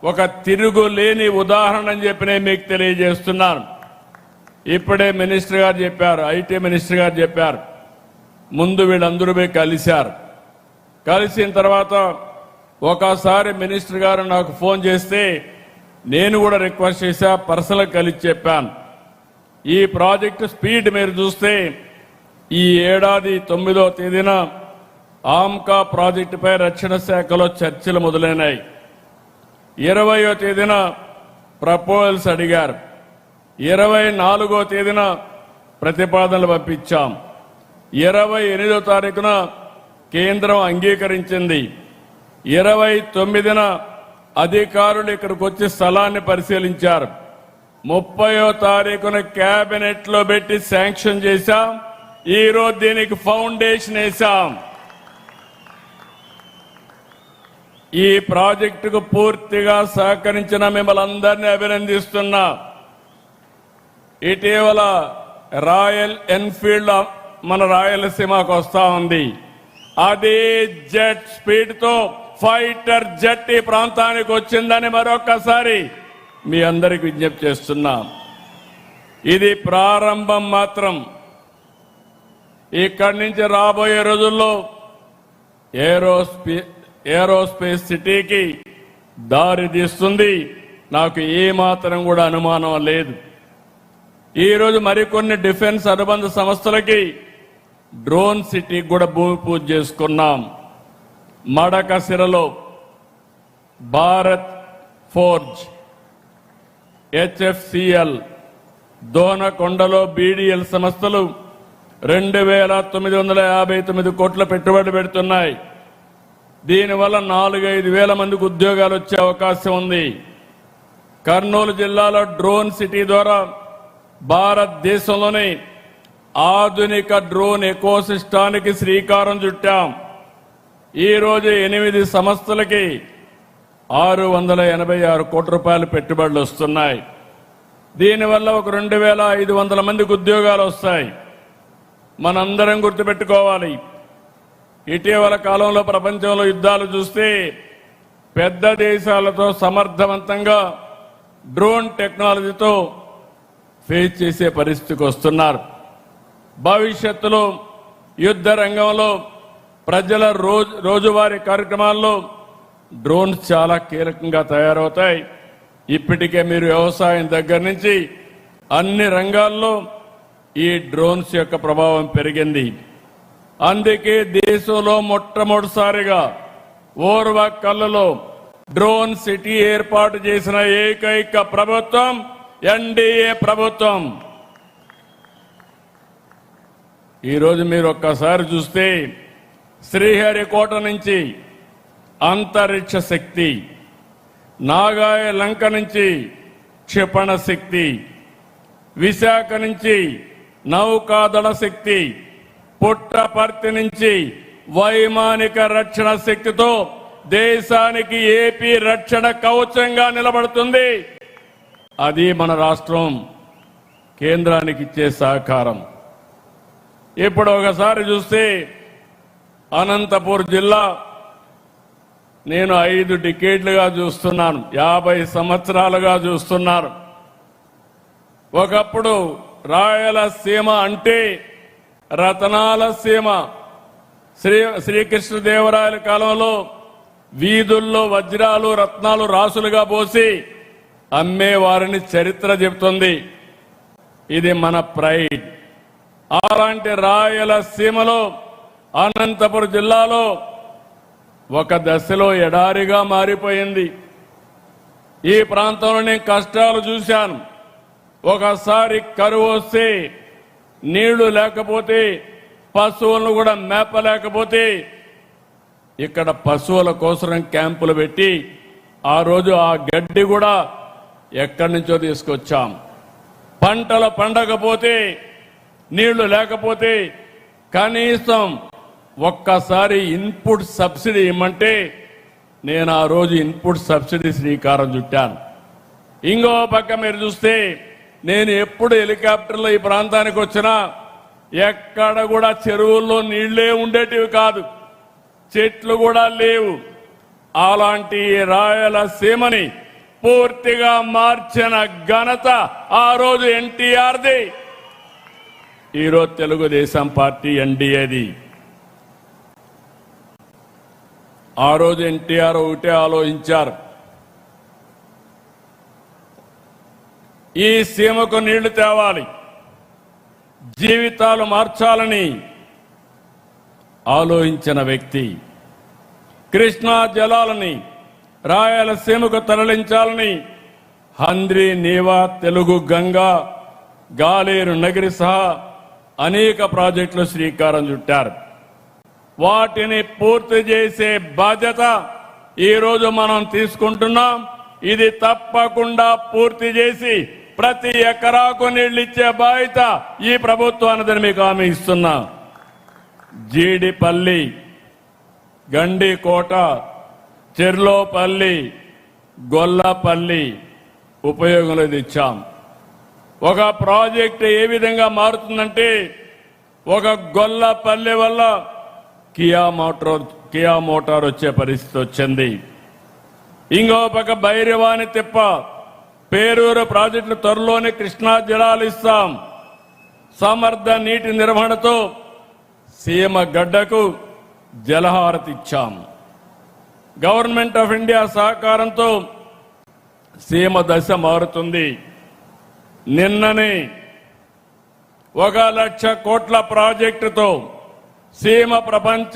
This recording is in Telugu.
ఒక తిరుగులేని ఉదాహరణ అని చెప్పి నేను మీకు తెలియజేస్తున్నాను. ఇప్పుడే మినిస్టర్ గారు చెప్పారు, ఐటీ మినిస్టర్ గారు చెప్పారు, ముందు వీళ్ళందరూ పోయి కలిశారు. కలిసిన తర్వాత ఒకసారి మినిస్టర్ గారు నాకు ఫోన్ చేస్తే నేను కూడా రిక్వెస్ట్ చేశా, పర్సనల్ కలిసి చెప్పాను. ఈ ప్రాజెక్టు స్పీడ్ మీరు చూస్తే ఈ ఏడాది 9వ తేదీన ఆమ్కా ప్రాజెక్టుపై రక్షణ శాఖలో చర్చలు మొదలైనాయి. 20వ తేదీన ప్రపోజల్స్ అడిగారు. 24వ తేదీన ప్రతిపాదనలు పంపించాం. 28వ తారీఖున కేంద్రం అంగీకరించింది. 29న అధికారులు ఇక్కడికి వచ్చి స్థలాన్ని పరిశీలించారు. 30వ తారీఖున కేబినెట్ లో పెట్టి శాంక్షన్ చేశాం. ఈ రోజు దీనికి ఫౌండేషన్ వేశాం. ఈ ప్రాజెక్టుకు పూర్తిగా సహకరించిన మిమ్మల్ని అందరినీ అభినందిస్తున్నా. ఇటీవల రాయల్ ఎన్ఫీల్డ్ మన రాయలసీమకు వస్తా ఉంది. అదే జెట్ స్పీడ్ తో ఫైటర్ జెట్ ఈ ప్రాంతానికి వచ్చిందని మరొక్కసారి మీ అందరికి విజ్ఞప్తి చేస్తున్నా. ఇది ప్రారంభం మాత్రం. ఇక్కడి నుంచి రాబోయే రోజుల్లో ఏరోస్పేస్ సిటీకి దారి తీస్తుంది. నాకు ఏమాత్రం కూడా అనుమానం లేదు. ఈరోజు మరికొన్ని డిఫెన్స్ అనుబంధ సంస్థలకి డ్రోన్ సిటీకి కూడా భూమి పూజ చేసుకున్నాం. మడకసిరలో భారత్ ఫోర్జ్, HFCL, దోనకొండలో BDL సంస్థలు 2,959 కోట్ల పెట్టుబడి పెడుతున్నాయి. దీనివల్ల 4-5 వేల మందికి ఉద్యోగాలు వచ్చే అవకాశం ఉంది. కర్నూలు జిల్లాలో డ్రోన్ సిటీ ద్వారా భారతదేశంలోని ఆధునిక డ్రోన్ ఎకోసిస్టానికి శ్రీకారం చుట్టాం. ఈ రోజు 8 సంస్థలకి 686 కోట్ల రూపాయలు పెట్టుబడులు వస్తున్నాయి. దీనివల్ల ఒక 2,500 మందికి ఉద్యోగాలు వస్తాయి. మనందరం గుర్తుపెట్టుకోవాలి, ఇటీవల కాలంలో ప్రపంచంలో యుద్ధాలు చూస్తే పెద్ద దేశాలతో సమర్థవంతంగా డ్రోన్ టెక్నాలజీతో ఫేస్ చేసే పరిస్థితికి వస్తున్నారు. భవిష్యత్తులో యుద్ధ రంగంలో ప్రజల రోజువారీ కార్యక్రమాల్లో డ్రోన్స్ చాలా కీలకంగా తయారవుతాయి. ఇప్పటికే మీరు వ్యవసాయం దగ్గర నుంచి అన్ని రంగాల్లో ఈ డ్రోన్స్ యొక్క ప్రభావం పెరిగింది. అందుకే దేశంలో మొట్టమొదటిసారిగా ఓర్వకల్లులో డ్రోన్ సిటీ ఏర్పాటు చేసిన ఏకైక ప్రభుత్వం NDA ప్రభుత్వం. ఈరోజు మీరు ఒక్కసారి చూస్తే శ్రీహరికోట నుంచి అంతరిక్ష శక్తి, నాగాయ లంక నుంచి క్షిపణ శక్తి, విశాఖ నుంచి నౌకాదళ శక్తి, పుట్టపర్తి నుంచి వైమానిక రక్షణ శక్తితో దేశానికి ఏపీ రక్షణ కవచంగా నిలబడుతుంది. అది మన రాష్ట్రం కేంద్రానికి ఇచ్చే సహకారం. ఇప్పుడు ఒకసారి చూస్తే అనంతపూర్ జిల్లా నేను 5 డికేడ్లుగా చూస్తున్నాను, 50 సంవత్సరాలుగా చూస్తున్నాను. ఒకప్పుడు రాయలసీమ అంటే రతనాల సీమ. శ్రీకృష్ణదేవరాయల కాలంలో వీధుల్లో వజ్రాలు రత్నాలు రాసులుగా పోసి అమ్మే వారిని చరిత్ర చెబుతుంది. ఇది మన ప్రైడ్. అలాంటి రాయలసీమలో అనంతపురం జిల్లాలో ఒక దశలో ఎడారిగా మారిపోయింది. ఈ ప్రాంతంలో నేను కష్టాలు చూశాను. ఒకసారి కరువు వస్తే నీళ్లు లేకపోతే, పశువులను కూడా మేపలేకపోతే ఇక్కడ పశువుల కోసం క్యాంపులు పెట్టి ఆ రోజు ఆ గడ్డి కూడా ఎక్కడి నుంచో తీసుకొచ్చాం. పంటలు పండకపోతే, నీళ్లు లేకపోతే కనీసం ఒక్కసారి ఇన్పుట్ సబ్సిడీ ఇమ్మంటే నేను ఆ రోజు ఇన్పుట్ సబ్సిడీ శ్రీకారం చుట్టాను. ఇంకో పక్క మీరు చూస్తే నేను ఎప్పుడు హెలికాప్టర్లో ఈ ప్రాంతానికి వచ్చినా ఎక్కడ కూడా చెరువుల్లో నీళ్లే ఉండేటివి కాదు, చెట్లు కూడా లేవు. అలాంటి రాయలసీమని పూర్తిగా మార్చిన ఘనత ఆ రోజు ఎన్టీఆర్ది, ఈరోజు తెలుగుదేశం పార్టీ ఎన్డీఏది. ఆ రోజు ఎన్టీఆర్ ఒకటే ఆలోచించారు, ఈ సీమకు నీళ్లు తేవాలి, జీవితాలు మార్చాలని ఆలోచించిన వ్యక్తి. కృష్ణా జలాలని రాయలసీమకు తరలించాలని హంద్రీ నీవా, తెలుగు గంగా, గాలేరు నగిరి సహా అనేక ప్రాజెక్టులు శ్రీకారం చుట్టారు. వాటిని పూర్తి చేసే బాధ్యత ఈరోజు మనం తీసుకుంటున్నాం. ఇది తప్పకుండా పూర్తి చేసి ప్రతి ఎకరాకు నీళ్లు ఇచ్చే బాధ్యత ఈ ప్రభుత్వానికి మీకు హామీ ఇస్తున్నా. జీడిపల్లి, గండికోట, చెర్లోపల్లి, గొల్లపల్లి ఉపయోగంలో ఇచ్చాం. ఒక ప్రాజెక్టు ఏ విధంగా మారుతుందంటే, ఒక గొల్లపల్లి వల్ల కియా మోటార్ వచ్చే పరిస్థితి వచ్చింది. ఇంకో పక్క భైరవాని తిప్ప, పేరూరు ప్రాజెక్టులు త్వరలోనే కృష్ణా జలాలు ఇస్తాం. సమర్థ నీటి నిర్వహణతో సీమ గడ్డకు జలహారతి ఇచ్చాం. గవర్నమెంట్ ఆఫ్ ఇండియా సహకారంతో సీమ దశ మారుతుంది. నిన్ననే 1,00,000 కోట్ల ప్రాజెక్టుతో సీమ ప్రపంచ